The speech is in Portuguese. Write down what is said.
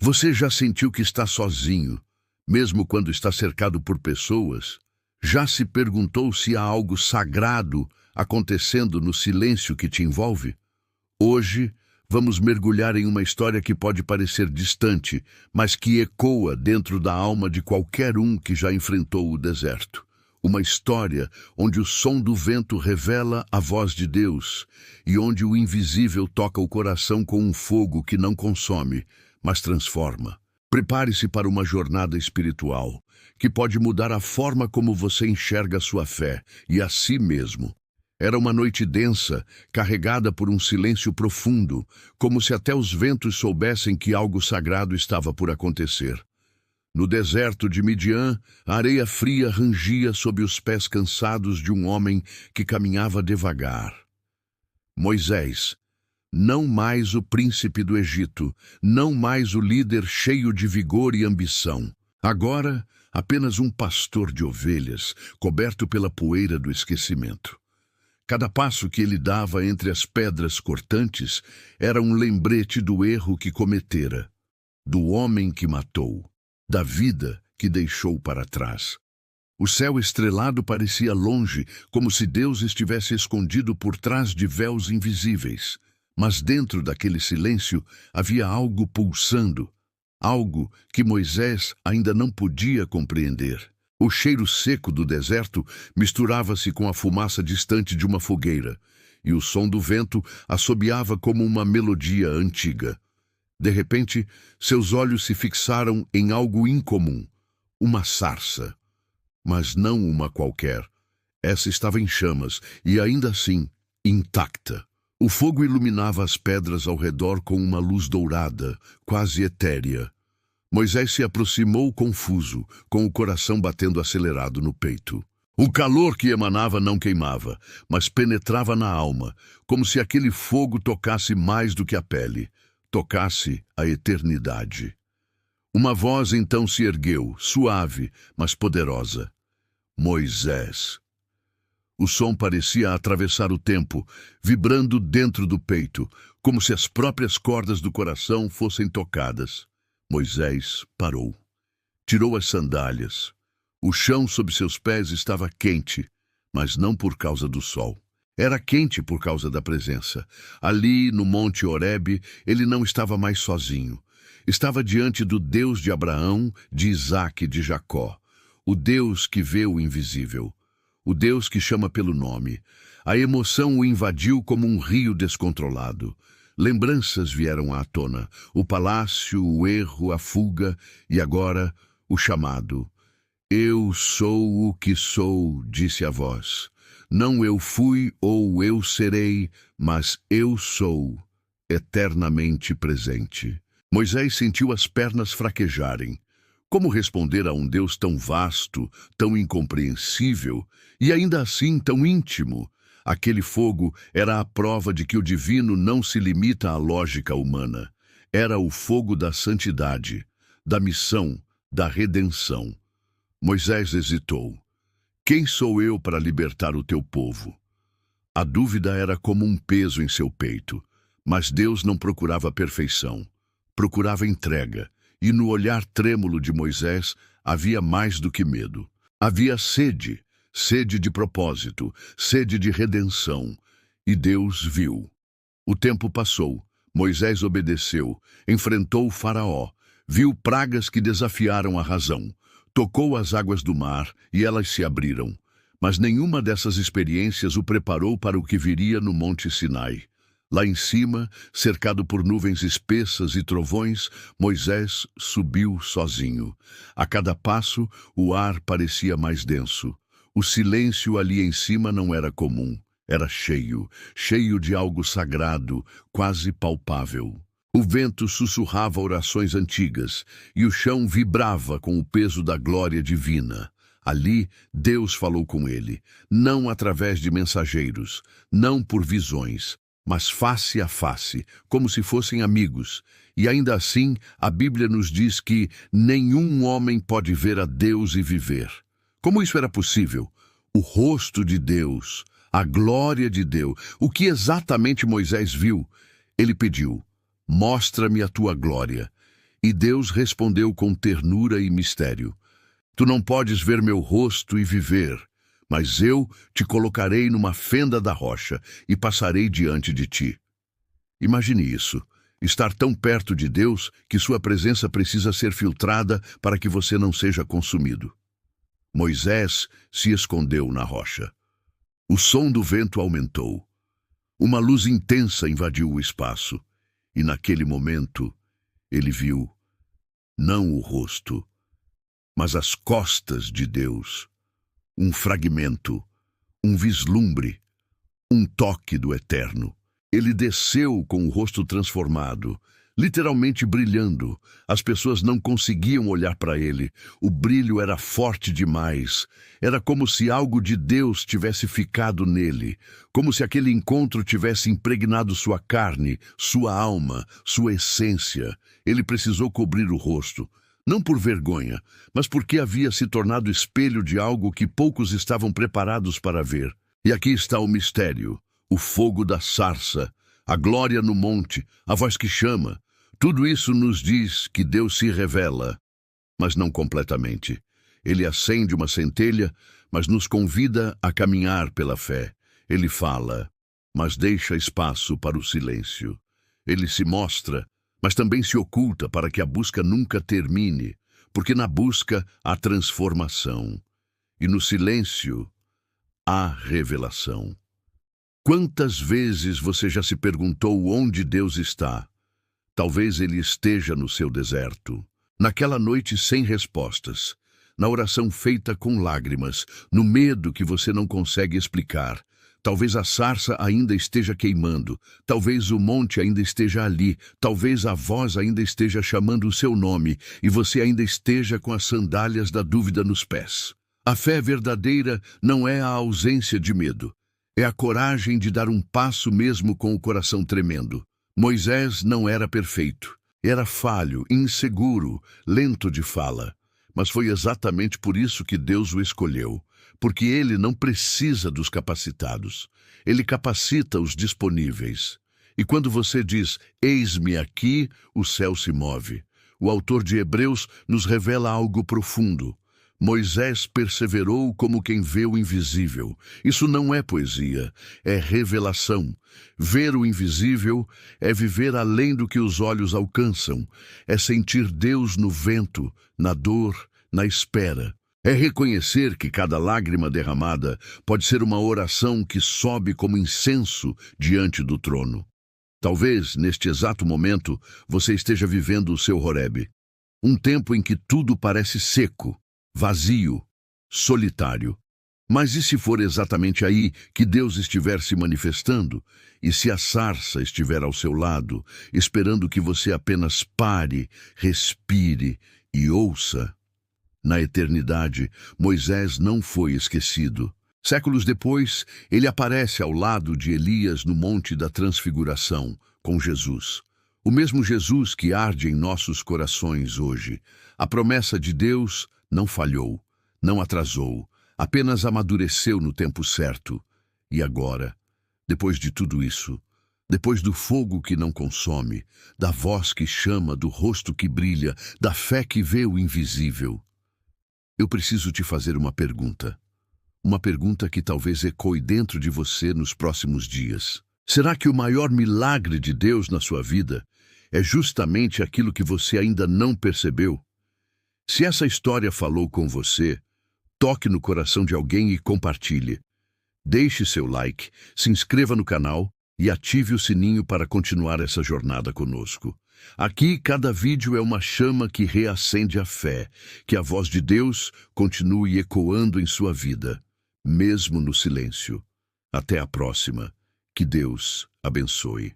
Você já sentiu que está sozinho, mesmo quando está cercado por pessoas? Já se perguntou se há algo sagrado acontecendo no silêncio que te envolve? Hoje, vamos mergulhar em uma história que pode parecer distante, mas que ecoa dentro da alma de qualquer um que já enfrentou o deserto. Uma história onde o som do vento revela a voz de Deus e onde o invisível toca o coração com um fogo que não consome, mas transforma. Prepare-se para uma jornada espiritual que pode mudar a forma como você enxerga a sua fé e a si mesmo. Era uma noite densa, carregada por um silêncio profundo, como se até os ventos soubessem que algo sagrado estava por acontecer. No deserto de Midian, a areia fria rangia sob os pés cansados de um homem que caminhava devagar. Moisés, não mais o príncipe do Egito, não mais o líder cheio de vigor e ambição. Agora, apenas um pastor de ovelhas, coberto pela poeira do esquecimento. Cada passo que ele dava entre as pedras cortantes era um lembrete do erro que cometera, do homem que matou, da vida que deixou para trás. O céu estrelado parecia longe, como se Deus estivesse escondido por trás de véus invisíveis. Mas dentro daquele silêncio havia algo pulsando, algo que Moisés ainda não podia compreender. O cheiro seco do deserto misturava-se com a fumaça distante de uma fogueira, e o som do vento assobiava como uma melodia antiga. De repente, seus olhos se fixaram em algo incomum, uma sarça. Mas não uma qualquer. Essa estava em chamas e, ainda assim, intacta. O fogo iluminava as pedras ao redor com uma luz dourada, quase etérea. Moisés se aproximou confuso, com o coração batendo acelerado no peito. O calor que emanava não queimava, mas penetrava na alma, como se aquele fogo tocasse mais do que a pele, tocasse a eternidade. Uma voz então se ergueu, suave, mas poderosa. Moisés. O som parecia atravessar o tempo, vibrando dentro do peito, como se as próprias cordas do coração fossem tocadas. Moisés parou. Tirou as sandálias. O chão sob seus pés estava quente, mas não por causa do sol. Era quente por causa da presença. Ali, no Monte Horebe, ele não estava mais sozinho. Estava diante do Deus de Abraão, de Isaque e de Jacó. O Deus que vê o invisível. O Deus que chama pelo nome. A emoção o invadiu como um rio descontrolado. Lembranças vieram à tona. O palácio, o erro, a fuga e agora o chamado. Eu sou o que sou, disse a voz. Não eu fui ou eu serei, mas eu sou, eternamente presente. Moisés sentiu as pernas fraquejarem. Como responder a um Deus tão vasto, tão incompreensível e ainda assim tão íntimo? Aquele fogo era a prova de que o divino não se limita à lógica humana. Era o fogo da santidade, da missão, da redenção. Moisés hesitou. Quem sou eu para libertar o teu povo? A dúvida era como um peso em seu peito, mas Deus não procurava perfeição, procurava entrega, e no olhar trêmulo de Moisés havia mais do que medo. Havia sede, sede de propósito, sede de redenção, e Deus viu. O tempo passou, Moisés obedeceu, enfrentou o faraó, viu pragas que desafiaram a razão, tocou as águas do mar e elas se abriram. Mas nenhuma dessas experiências o preparou para o que viria no Monte Sinai. Lá em cima, cercado por nuvens espessas e trovões, Moisés subiu sozinho. A cada passo, o ar parecia mais denso. O silêncio ali em cima não era comum. Era cheio, cheio de algo sagrado, quase palpável. O vento sussurrava orações antigas, e o chão vibrava com o peso da glória divina. Ali, Deus falou com ele, não através de mensageiros, não por visões, mas face a face, como se fossem amigos. E ainda assim, a Bíblia nos diz que nenhum homem pode ver a Deus e viver. Como isso era possível? O rosto de Deus, a glória de Deus. O que exatamente Moisés viu? Ele pediu, mostra-me a tua glória. E Deus respondeu com ternura e mistério: Tu não podes ver meu rosto e viver, mas eu te colocarei numa fenda da rocha e passarei diante de ti. Imagine isso, estar tão perto de Deus que sua presença precisa ser filtrada para que você não seja consumido. Moisés se escondeu na rocha. O som do vento aumentou. Uma luz intensa invadiu o espaço, e naquele momento ele viu, não o rosto, mas as costas de Deus, um fragmento, um vislumbre, um toque do Eterno. Ele desceu com o rosto transformado, literalmente brilhando. As pessoas não conseguiam olhar para ele. O brilho era forte demais. Era como se algo de Deus tivesse ficado nele, como se aquele encontro tivesse impregnado sua carne, sua alma, sua essência. Ele precisou cobrir o rosto, não por vergonha, mas porque havia se tornado espelho de algo que poucos estavam preparados para ver. E aqui está o mistério. O fogo da sarça, a glória no monte, a voz que chama. Tudo isso nos diz que Deus se revela, mas não completamente. Ele acende uma centelha, mas nos convida a caminhar pela fé. Ele fala, mas deixa espaço para o silêncio. Ele se mostra, mas também se oculta para que a busca nunca termine, porque na busca há transformação, e no silêncio há revelação. Quantas vezes você já se perguntou onde Deus está? Talvez Ele esteja no seu deserto, naquela noite sem respostas, na oração feita com lágrimas, no medo que você não consegue explicar. Talvez a sarça ainda esteja queimando, talvez o monte ainda esteja ali, talvez a voz ainda esteja chamando o seu nome e você ainda esteja com as sandálias da dúvida nos pés. A fé verdadeira não é a ausência de medo. É a coragem de dar um passo mesmo com o coração tremendo. Moisés não era perfeito. Era falho, inseguro, lento de fala. Mas foi exatamente por isso que Deus o escolheu. Porque ele não precisa dos capacitados. Ele capacita os disponíveis. E quando você diz, eis-me aqui, o céu se move. O autor de Hebreus nos revela algo profundo. Moisés perseverou como quem vê o invisível. Isso não é poesia, é revelação. Ver o invisível é viver além do que os olhos alcançam. É sentir Deus no vento, na dor, na espera. É reconhecer que cada lágrima derramada pode ser uma oração que sobe como incenso diante do trono. Talvez, neste exato momento, você esteja vivendo o seu Horebe. Um tempo em que tudo parece seco, vazio, solitário. Mas e se for exatamente aí que Deus estiver se manifestando? E se a sarça estiver ao seu lado, esperando que você apenas pare, respire e ouça? Na eternidade, Moisés não foi esquecido. Séculos depois, ele aparece ao lado de Elias no Monte da Transfiguração, com Jesus. O mesmo Jesus que arde em nossos corações hoje. A promessa de Deus não falhou, não atrasou, apenas amadureceu no tempo certo. E agora, depois de tudo isso, depois do fogo que não consome, da voz que chama, do rosto que brilha, da fé que vê o invisível, eu preciso te fazer uma pergunta. Uma pergunta que talvez ecoe dentro de você nos próximos dias. Será que o maior milagre de Deus na sua vida é justamente aquilo que você ainda não percebeu? Se essa história falou com você, toque no coração de alguém e compartilhe. Deixe seu like, se inscreva no canal e ative o sininho para continuar essa jornada conosco. Aqui, cada vídeo é uma chama que reacende a fé, que a voz de Deus continue ecoando em sua vida, mesmo no silêncio. Até a próxima. Que Deus abençoe.